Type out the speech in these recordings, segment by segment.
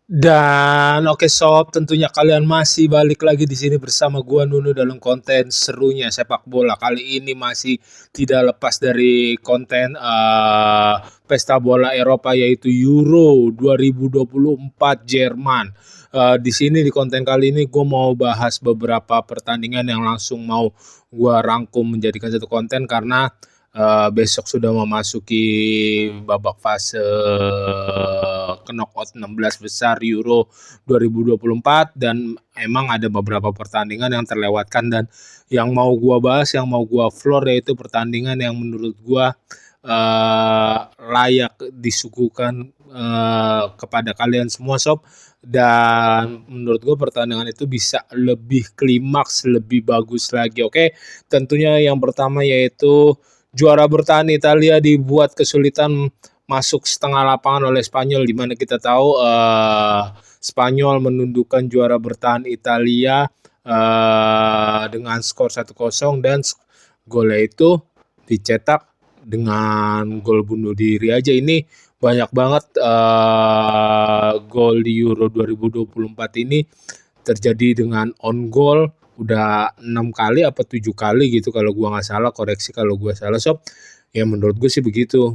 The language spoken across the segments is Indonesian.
Dan oke sob, tentunya kalian masih balik lagi di sini bersama gua Nunu dalam konten serunya sepak bola. Kali ini masih tidak lepas dari konten pesta bola Eropa yaitu Euro 2024 Jerman. Di sini di konten kali ini gue mau bahas beberapa pertandingan yang langsung mau gua rangkum menjadikan satu konten karena besok sudah memasuki babak fase knockout 16 besar Euro 2024 dan emang ada beberapa pertandingan yang terlewatkan dan yang mau gua bahas, yang mau gua floor yaitu pertandingan yang menurut gua layak disuguhkan kepada kalian semua sob, dan menurut gue pertandingan itu bisa lebih klimaks, lebih bagus lagi. Oke, tentunya yang pertama yaitu juara bertahan Italia dibuat kesulitan masuk setengah lapangan oleh Spanyol, di mana kita tahu Spanyol menundukkan juara bertahan Italia dengan skor 1-0 dan golnya itu dicetak dengan gol bunuh diri aja. Ini banyak banget gol di Euro 2024 ini terjadi dengan on goal, udah 6 kali apa 7 kali gitu kalau gua nggak salah, koreksi kalau gua salah sob. Ya menurut gue sih begitu.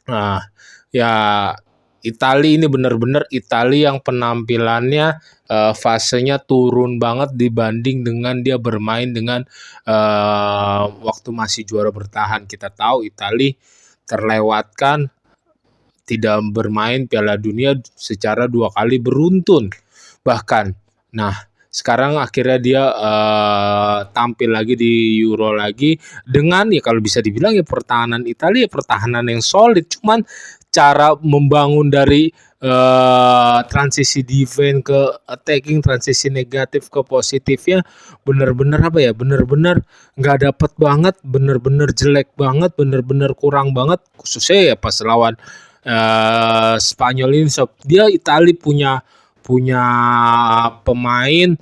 Nah, ya Italia ini benar-benar Italia yang penampilannya fasenya turun banget dibanding dengan dia bermain dengan waktu masih juara bertahan. Kita tahu Italia terlewatkan tidak bermain Piala Dunia secara 2 kali beruntun bahkan. Nah, sekarang akhirnya dia tampil lagi di Euro lagi dengan ya kalau bisa dibilang ya pertahanan Italia pertahanan yang solid, cuman cara membangun dari transisi defense ke attacking, transisi negatif ke positifnya bener-bener apa ya, bener-bener nggak dapet banget, bener-bener jelek banget, bener-bener kurang banget, khususnya ya pas lawan Spanyol ini sob. Dia Italia punya punya pemain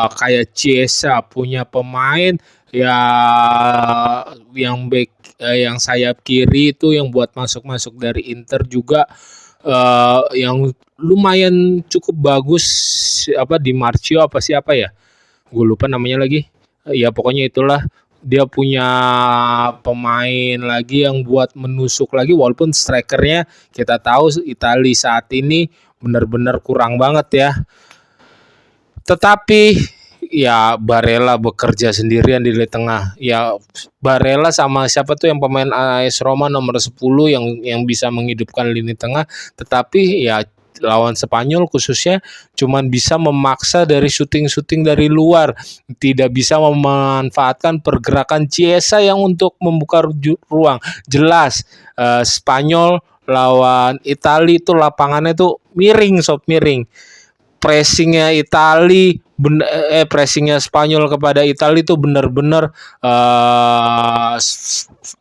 kayak Chiesa, punya pemain ya yang back yang sayap kiri itu yang buat masuk-masuk dari Inter juga yang lumayan cukup bagus, apa di Marcio apa siapa ya, gue lupa namanya lagi. Ya pokoknya itulah, dia punya pemain lagi yang buat menusuk lagi walaupun strikernya kita tahu Italia saat ini benar-benar kurang banget ya. Tetapi ya Barella bekerja sendirian di lini tengah. Ya Barella sama siapa tuh yang pemain AS Roma nomor 10 yang bisa menghidupkan lini tengah, tetapi ya lawan Spanyol khususnya cuman bisa memaksa dari syuting-syuting dari luar, tidak bisa memanfaatkan pergerakan Chiesa yang untuk membuka ruang. Jelas Spanyol lawan Italia itu lapangannya tuh miring sob, miring. Pressingnya pressingnya Spanyol kepada Italia itu benar-benar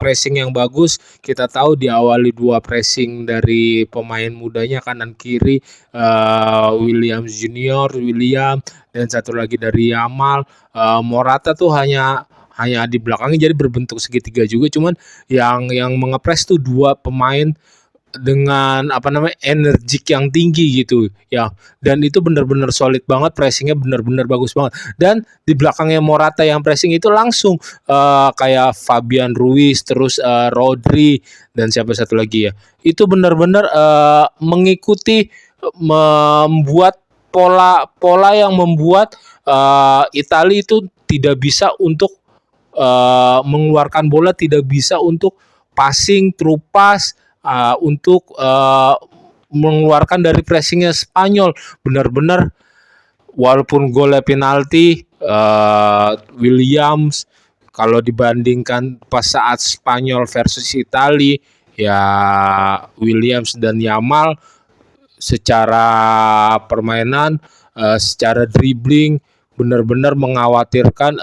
pressing yang bagus. Kita tahu diawali 2 pressing dari pemain mudanya kanan kiri, William dan satu lagi dari Yamal. Morata tuh hanya di belakangnya jadi berbentuk segitiga juga, cuman yang mengepres tuh 2 pemain dengan apa namanya energik yang tinggi gitu ya, dan itu benar-benar solid banget, pressingnya benar-benar bagus banget, dan di belakangnya Morata yang pressing itu langsung kayak Fabian Ruiz, terus Rodri dan siapa satu lagi ya, itu benar-benar mengikuti, membuat pola yang membuat Italia itu tidak bisa untuk mengeluarkan bola, tidak bisa untuk passing, through pass, untuk mengeluarkan dari pressingnya Spanyol. Benar-benar walaupun golnya penalti, Williams kalau dibandingkan pas saat Spanyol versus Italia ya Williams dan Yamal secara permainan, secara dribbling benar-benar mengkhawatirkan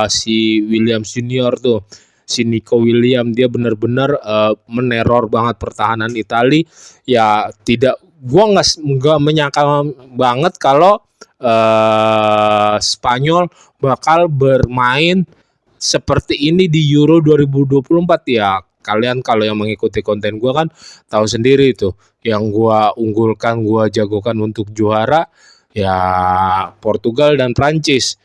si Williams Junior tuh, si Nico William. Dia benar-benar meneror banget pertahanan Italia. Ya tidak, gua nggak menyangka banget kalau Spanyol bakal bermain seperti ini di Euro 2024 ya. Kalian kalau yang mengikuti konten gua kan tahu sendiri itu. yang gua unggulkan, gua jagokan untuk juara ya Portugal dan Prancis.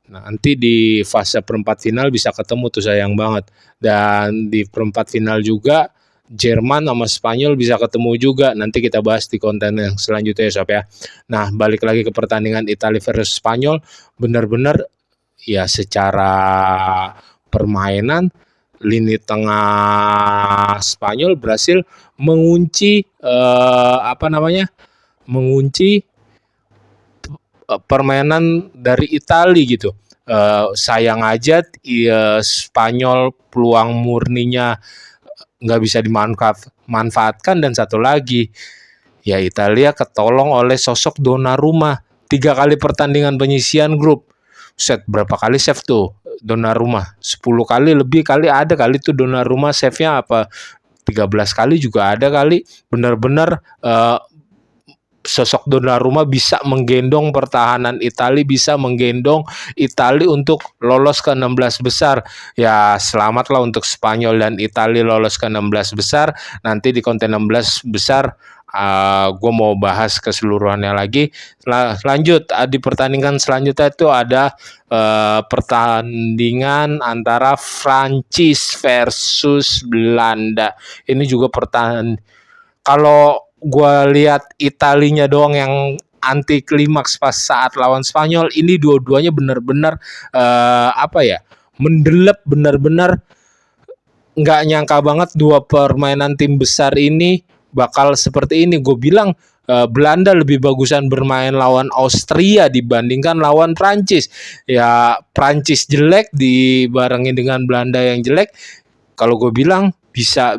Nah, nanti di fase perempat final bisa ketemu tuh, sayang banget. Dan di perempat final juga Jerman sama Spanyol bisa ketemu juga. Nanti kita bahas di konten yang selanjutnya ya Sob ya. Nah, balik lagi ke pertandingan Italia versus Spanyol, benar-benar ya secara permainan lini tengah Spanyol berhasil mengunci mengunci permainan dari Italia gitu. Sayang aja Spanyol peluang murninya nggak bisa dimanfaatkan, dan satu lagi ya Italia ketolong oleh sosok Donnarumma. 3 kali pertandingan penyisian grup, set berapa kali save tuh Donnarumma? 10 kali lebih kali ada kali tuh Donnarumma save-nya, apa 13 kali juga ada kali. Benar-benar sosok Donnarumma bisa menggendong pertahanan Italia, bisa menggendong Italia untuk lolos ke 16 besar. Ya selamatlah untuk Spanyol dan Italia lolos ke 16 besar. Nanti di konten 16 besar gue mau bahas keseluruhannya lagi. Lanjut di pertandingan selanjutnya itu ada pertandingan antara Prancis versus Belanda. Ini juga kalau gue lihat Italinya doang yang anti klimaks pas saat lawan Spanyol, ini dua-duanya benar-benar mendelep, benar-benar nggak nyangka banget dua permainan tim besar ini bakal seperti ini. Gue bilang Belanda lebih bagusan bermain lawan Austria dibandingkan lawan Prancis. Ya Prancis jelek dibarengin dengan Belanda yang jelek. Kalau gue bilang bisa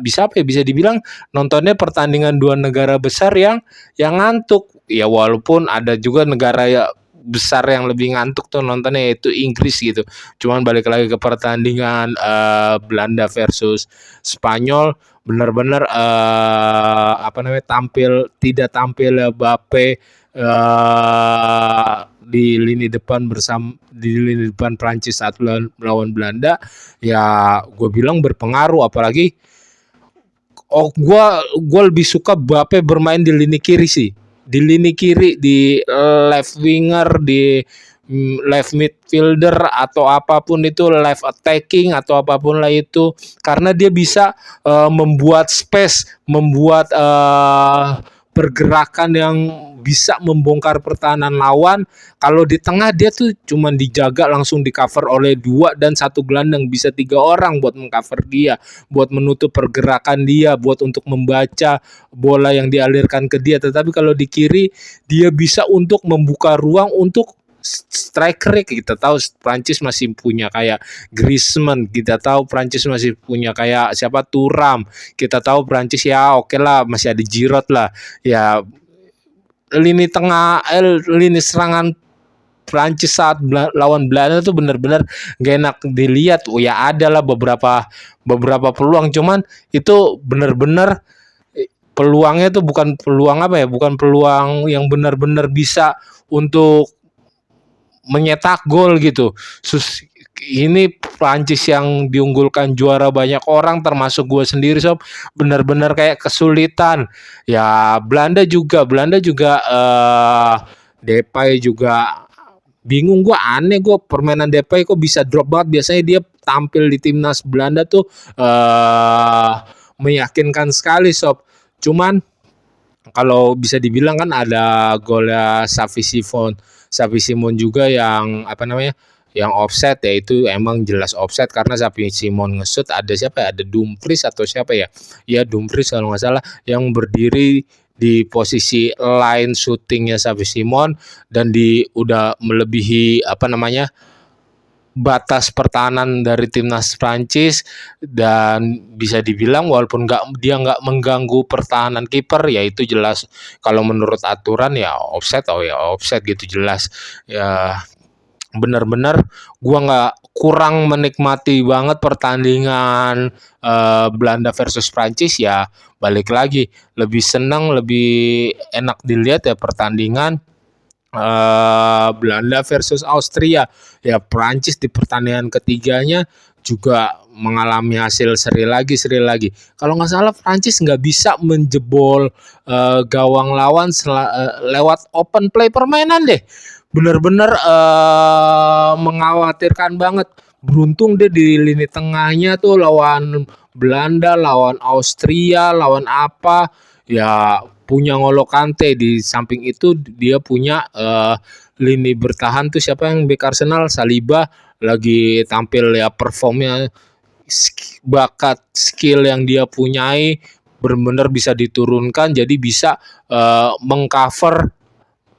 dibilang nontonnya pertandingan dua negara besar yang ngantuk. Ya walaupun ada juga negara besar yang lebih ngantuk tuh nontonnya, yaitu Inggris gitu. Cuman balik lagi ke pertandingan Belanda versus Spanyol, benar-benar tidak tampil Mbappe di lini depan Prancis saat melawan Belanda. Ya gue bilang berpengaruh, apalagi gue lebih suka Mbappe bermain di lini kiri sih, di lini kiri, di left winger, di left midfielder atau apapun itu, left attacking atau apapun lah itu, karena dia bisa membuat space, membuat pergerakan yang bisa membongkar pertahanan lawan. Kalau di tengah dia tuh cuman dijaga, langsung di cover oleh 2 dan 1 gelandang, bisa 3 orang buat mengcover dia, buat menutup pergerakan dia, buat untuk membaca bola yang dialirkan ke dia. Tetapi kalau di kiri dia bisa untuk membuka ruang untuk striker. Kita tahu Prancis masih punya kayak Griezmann, kita tahu Prancis masih punya kayak siapa, Thuram, kita tahu Prancis ya oke lah masih ada Giroud lah. Ya lini serangan Prancis saat lawan Belanda tuh benar-benar gak enak dilihat. Ya ada lah beberapa peluang, cuman itu benar-benar peluangnya tuh bukan peluang yang benar-benar bisa untuk menyetak gol gitu. Ini Prancis yang diunggulkan juara banyak orang termasuk gue sendiri sob, benar-benar kayak kesulitan. Ya Belanda juga Depay juga bingung, gue aneh permainan Depay kok bisa drop banget. Biasanya dia tampil di timnas Belanda tuh meyakinkan sekali sob. Cuman kalau bisa dibilang kan ada golnya Xavi Simon juga yang yang offset, ya itu emang jelas offset karena Xavi Simon nge-shoot. Ada siapa ya? Ada Dumfries atau siapa ya? Ya Dumfries kalau nggak salah, yang berdiri di posisi line shootingnya Xavi Simon, dan udah melebihi batas pertahanan dari timnas Prancis. Dan bisa dibilang walaupun dia nggak mengganggu pertahanan kiper, ya itu jelas kalau menurut aturan ya offset gitu jelas. Ya benar-benar gua kurang menikmati banget pertandingan Belanda versus Prancis. Ya balik lagi, lebih senang, lebih enak dilihat ya pertandingan Belanda versus Austria. Ya Prancis di pertandingan ketiganya juga mengalami hasil seri lagi. Kalau nggak salah Prancis nggak bisa menjebol gawang lawan lewat open play permainan deh. Bener-bener mengkhawatirkan banget. Beruntung dia di lini tengahnya tuh lawan Belanda, lawan Austria, lawan apa ya, punya N'Golo Kante. Di samping itu dia punya lini bertahan tuh siapa yang bek Arsenal, Saliba, lagi tampil ya, performnya, bakat, skill yang dia punyai benar-benar bisa diturunkan, jadi bisa mengcover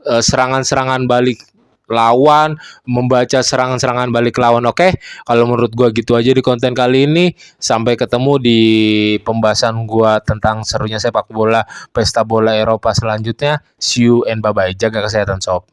serangan-serangan balik lawan, membaca serangan-serangan balik lawan. Oke, kalau menurut gua gitu aja di konten kali ini. Sampai ketemu di pembahasan gua tentang serunya sepak bola, pesta bola Eropa selanjutnya. See you and bye bye. Jaga kesehatan sob.